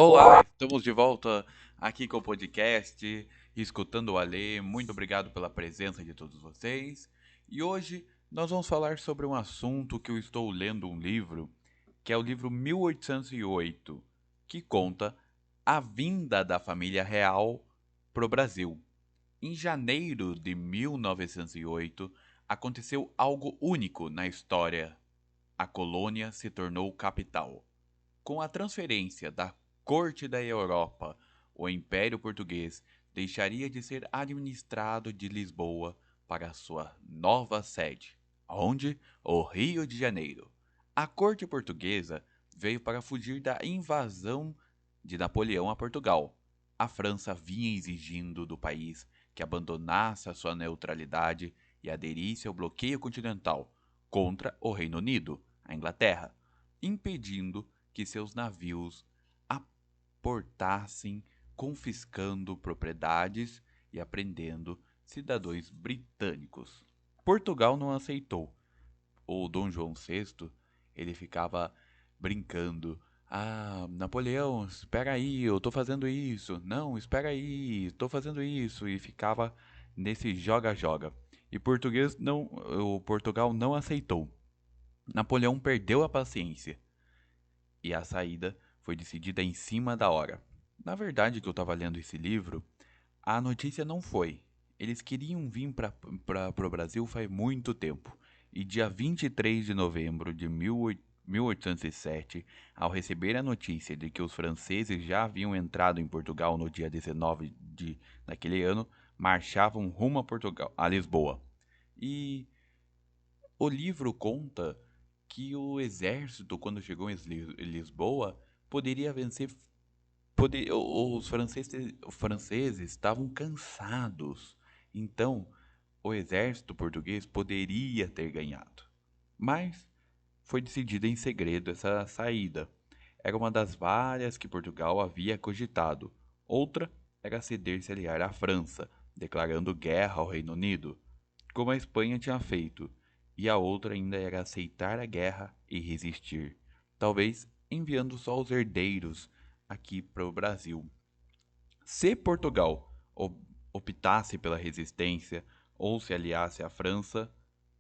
Olá, estamos de volta aqui com o podcast, escutando o Alê. Muito obrigado pela presença de todos vocês. E hoje nós vamos falar sobre um assunto que eu estou lendo um livro, que é o livro 1808, que conta a vinda da família real para o Brasil. Em janeiro de 1908, aconteceu algo único na história. A colônia se tornou capital. Com a transferência da Corte da Europa, o Império Português deixaria de ser administrado de Lisboa para sua nova sede, onde? O Rio de Janeiro. A Corte Portuguesa veio para fugir da invasão de Napoleão a Portugal. A França vinha exigindo do país que abandonasse a sua neutralidade e aderisse ao bloqueio continental contra o Reino Unido, a Inglaterra, impedindo que seus navios aportassem, confiscando propriedades e apreendendo cidadãos britânicos. Portugal não aceitou. O Dom João VI, ele ficava brincando. Ah, Napoleão, espera aí, eu tô fazendo isso. Não, espera aí, tô fazendo isso. E ficava nesse joga-joga. E o Portugal não aceitou. Napoleão perdeu a paciência e a saída foi decidida em cima da hora. Na verdade, que eu estava lendo esse livro, a notícia não foi. Eles queriam vir para o Brasil faz muito tempo. E dia 23 de novembro de 1807, ao receber a notícia de que os franceses já haviam entrado em Portugal no dia 19 daquele ano, marchavam rumo a Portugal, a Lisboa. E o livro conta que o exército, quando chegou em Lisboa, poderia vencer. Os franceses estavam cansados. Então, o exército português poderia ter ganhado. Mas foi decidida em segredo essa saída. Era uma das várias que Portugal havia cogitado. Outra era ceder se aliar à França, declarando guerra ao Reino Unido, como a Espanha tinha feito, e a outra ainda era aceitar a guerra e resistir, talvez enviando só os herdeiros aqui para o Brasil. Se Portugal optasse pela resistência ou se aliasse à França,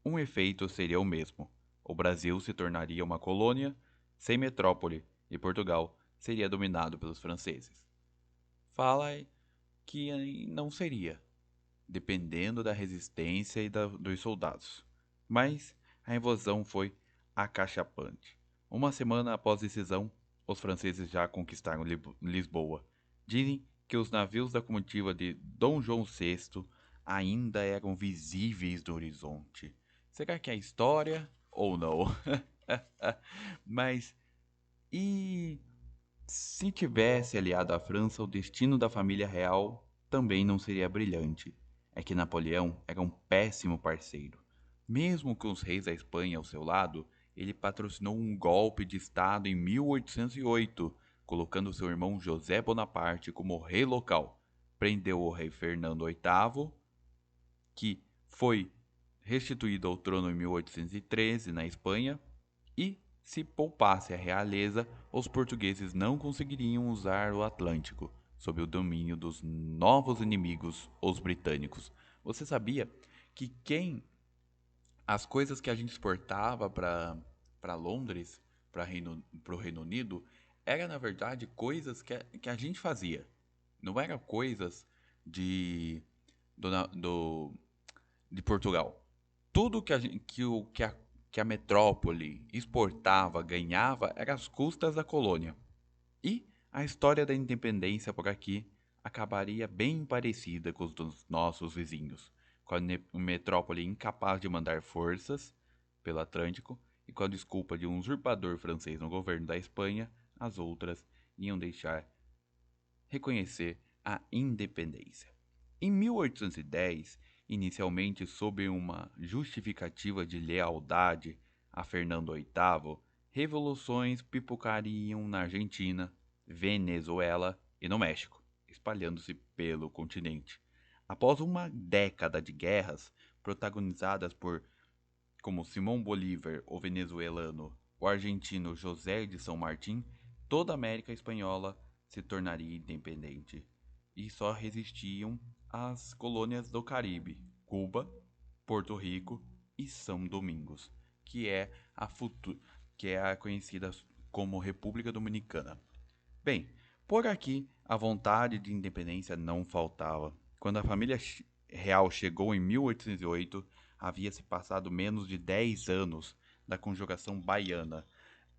um efeito seria o mesmo. O Brasil se tornaria uma colônia sem metrópole e Portugal seria dominado pelos franceses. Fala que não seria, dependendo da resistência e dos soldados. Mas a invasão foi acachapante. Uma semana após a decisão, os franceses já conquistaram Lisboa. Dizem que os navios da comitiva de Dom João VI ainda eram visíveis no horizonte. Será que é história ou não? Mas e se tivesse aliado à França, o destino da família real também não seria brilhante. É que Napoleão era um péssimo parceiro. Mesmo com os reis da Espanha ao seu lado, ele patrocinou um golpe de Estado em 1808, colocando seu irmão José Bonaparte como rei local. Prendeu o rei Fernando VIII, que foi restituído ao trono em 1813 na Espanha, e, se poupasse a realeza, os portugueses não conseguiriam usar o Atlântico, sob o domínio dos novos inimigos, os britânicos. Você sabia que as coisas que a gente exportava para Londres, para o Reino Unido, era na verdade coisas que a gente fazia. Não eram coisas de, do, na- do, de Portugal. Tudo que que a metrópole exportava, ganhava, era às custas da colônia. E a história da independência por aqui acabaria bem parecida com os dos nossos vizinhos, com a metrópole incapaz de mandar forças pelo Atlântico e com a desculpa de um usurpador francês no governo da Espanha, as outras iam deixar reconhecer a independência. Em 1810, inicialmente sob uma justificativa de lealdade a Fernando VIII, revoluções pipocariam na Argentina, Venezuela e no México, espalhando-se pelo continente. Após uma década de guerras protagonizadas por como Simão Bolívar, o venezuelano, o argentino José de São Martín, toda a América Espanhola se tornaria independente e só resistiam as colônias do Caribe, Cuba, Porto Rico e São Domingos, que é a, que é a conhecida como República Dominicana. Bem, por aqui a vontade de independência não faltava. Quando a família real chegou em 1808, havia se passado menos de 10 anos da conjugação baiana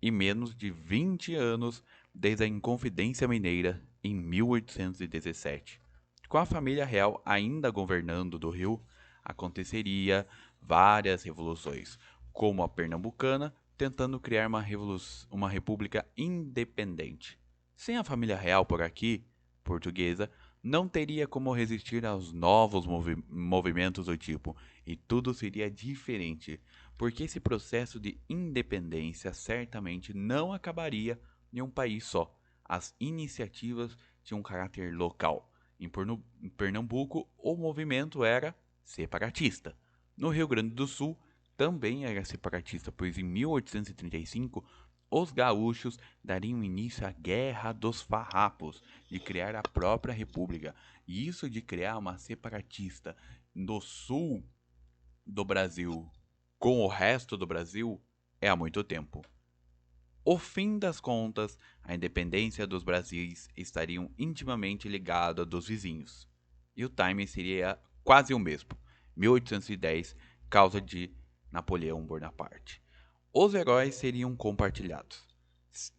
e menos de 20 anos desde a Inconfidência Mineira em 1817. Com a família real ainda governando do Rio, aconteceria várias revoluções, como a pernambucana, tentando criar uma república independente. Sem a família real por aqui, portuguesa, não teria como resistir aos novos movimentos do tipo, e tudo seria diferente, porque esse processo de independência certamente não acabaria em um país só. As iniciativas tinham um caráter local. Em Pernambuco, o movimento era separatista. No Rio Grande do Sul, também era separatista, pois em 1835 os gaúchos dariam início à Guerra dos Farrapos, de criar a própria república. E isso de criar uma separatista no sul do Brasil com o resto do Brasil é há muito tempo. O fim das contas, a independência dos Brasis estariam intimamente ligada dos vizinhos. E o timing seria quase o mesmo, 1810, causa de Napoleão Bonaparte. Os heróis seriam compartilhados.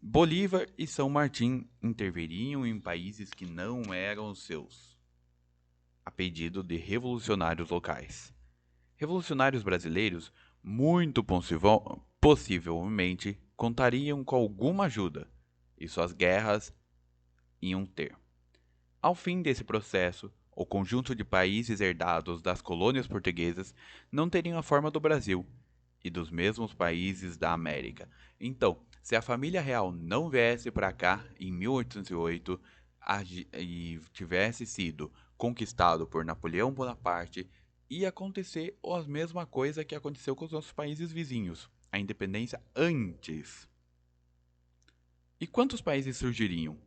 Bolívar e São Martim interviriam em países que não eram seus, a pedido de revolucionários locais. Revolucionários brasileiros, muito possivelmente, contariam com alguma ajuda, e suas guerras iam ter. Ao fim desse processo, o conjunto de países herdados das colônias portuguesas não teriam a forma do Brasil e dos mesmos países da América. Então, se a família real não viesse para cá em 1808 e tivesse sido conquistado por Napoleão Bonaparte, ia acontecer a mesma coisa que aconteceu com os nossos países vizinhos, a independência antes. E quantos países surgiriam?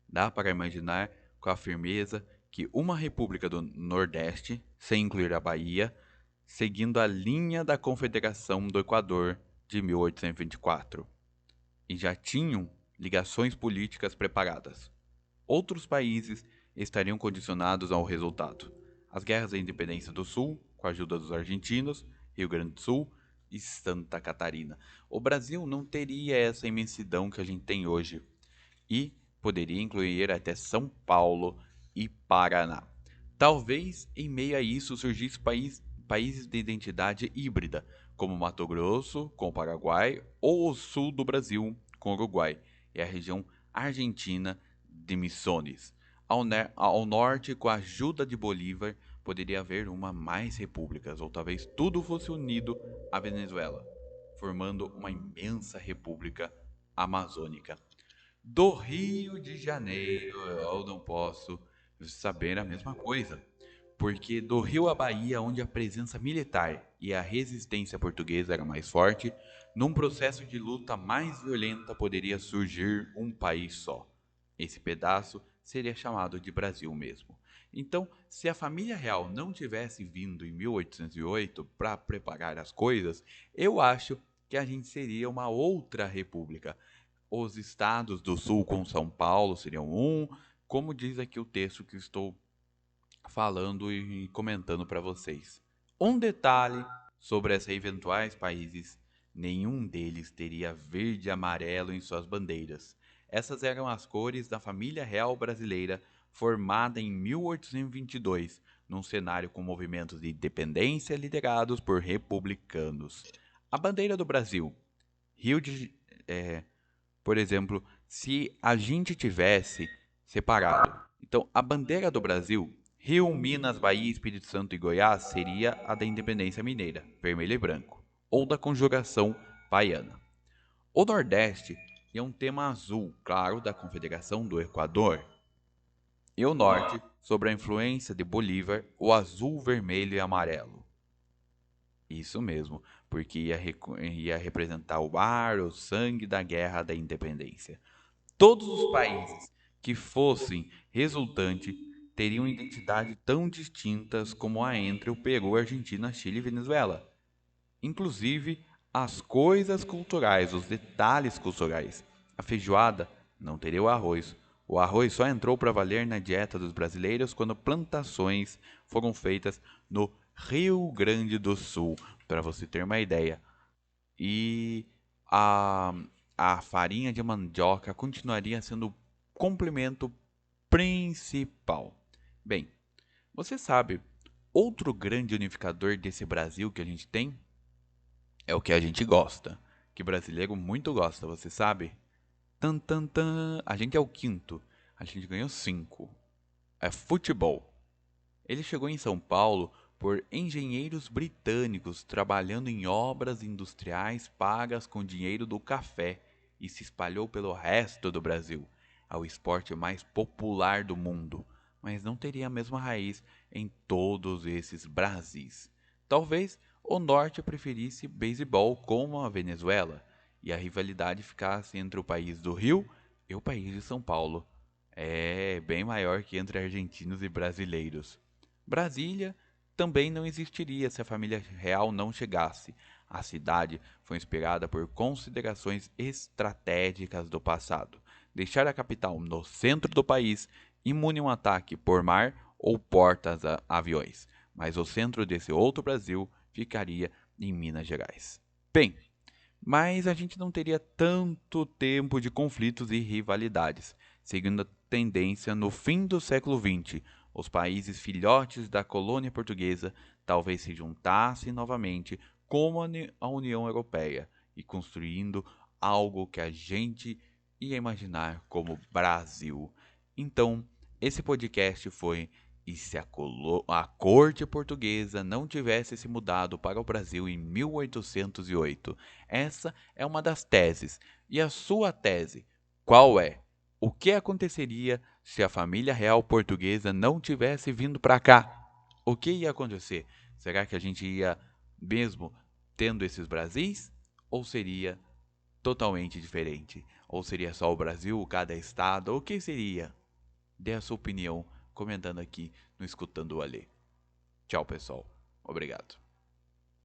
Dá para imaginar com a firmeza que uma república do Nordeste, sem incluir a Bahia, seguindo a linha da Confederação do Equador de 1824, e já tinham ligações políticas preparadas. Outros países estariam condicionados ao resultado. As guerras da independência do Sul, com a ajuda dos argentinos, Rio Grande do Sul e Santa Catarina. O Brasil não teria essa imensidão que a gente tem hoje e poderia incluir até São Paulo e Paraná. Talvez em meio a isso surgissem países de identidade híbrida, como Mato Grosso com o Paraguai ou o sul do Brasil com o Uruguai e a região argentina de Misiones. Ao norte, com a ajuda de Bolívar, poderia haver uma mais repúblicas, ou talvez tudo fosse unido à Venezuela, formando uma imensa república amazônica. Do Rio de Janeiro, eu não posso saber a mesma coisa, porque do Rio à Bahia, onde a presença militar e a resistência portuguesa era mais forte, num processo de luta mais violenta poderia surgir um país só. Esse pedaço seria chamado de Brasil mesmo. Então, se a família real não tivesse vindo em 1808 para preparar as coisas, eu acho que a gente seria uma outra república. Os estados do sul com São Paulo seriam um, como diz aqui o texto que estou falando e comentando para vocês. Um detalhe sobre esses eventuais países: nenhum deles teria verde e amarelo em suas bandeiras. Essas eram as cores da família real brasileira formada em 1822, num cenário com movimentos de independência liderados por republicanos. A bandeira do Brasil, Rio de, é, por exemplo, se a gente tivesse separado, então a bandeira do Brasil, Rio, Minas, Bahia, Espírito Santo e Goiás, seria a da independência mineira, vermelho e branco, ou da conjugação baiana. O Nordeste é um tema azul, claro, da Confederação do Equador, e o Norte, sobre a influência de Bolívar, o azul, vermelho e amarelo. Isso mesmo, porque ia representar o ar, o sangue da Guerra da Independência. Todos os países que fossem resultante teriam identidade tão distintas como a entre o Peru, Argentina, Chile e Venezuela. Inclusive as coisas culturais, os detalhes culturais. A feijoada não teria o arroz. O arroz só entrou para valer na dieta dos brasileiros quando plantações foram feitas no Rio Grande do Sul, para você ter uma ideia. E a, a farinha de mandioca continuaria sendo o complemento principal. Bem, você sabe, outro grande unificador desse Brasil que a gente tem é o que a gente gosta. Que brasileiro muito gosta, você sabe? Tan, tan, tan. A gente é o quinto. A gente ganhou cinco. É futebol. Ele chegou em São Paulo por engenheiros britânicos trabalhando em obras industriais pagas com dinheiro do café e se espalhou pelo resto do Brasil. É o esporte mais popular do mundo, mas não teria a mesma raiz em todos esses Brasis. Talvez o norte preferisse beisebol como a Venezuela e a rivalidade ficasse entre o país do Rio e o país de São Paulo. É bem maior que entre argentinos e brasileiros. Brasília também não existiria se a família real não chegasse. A cidade foi inspirada por considerações estratégicas do passado. Deixar a capital no centro do país, imune a um ataque por mar ou portas-aviões. Mas o centro desse outro Brasil ficaria em Minas Gerais. Bem, mas a gente não teria tanto tempo de conflitos e rivalidades. Seguindo a tendência no fim do século XX, os países filhotes da colônia portuguesa talvez se juntassem novamente como a União Europeia e construindo algo que a gente ia imaginar como Brasil. Então, esse podcast foi E se a corte portuguesa não tivesse se mudado para o Brasil em 1808? Essa é uma das teses. E a sua tese, qual é? O que aconteceria se a família real portuguesa não tivesse vindo para cá? O que ia acontecer? Será que a gente ia mesmo tendo esses Brasis? Ou seria totalmente diferente? Ou seria só o Brasil, cada estado? O que seria? Dê a sua opinião comentando aqui no Escutando o Alê. Tchau, pessoal. Obrigado.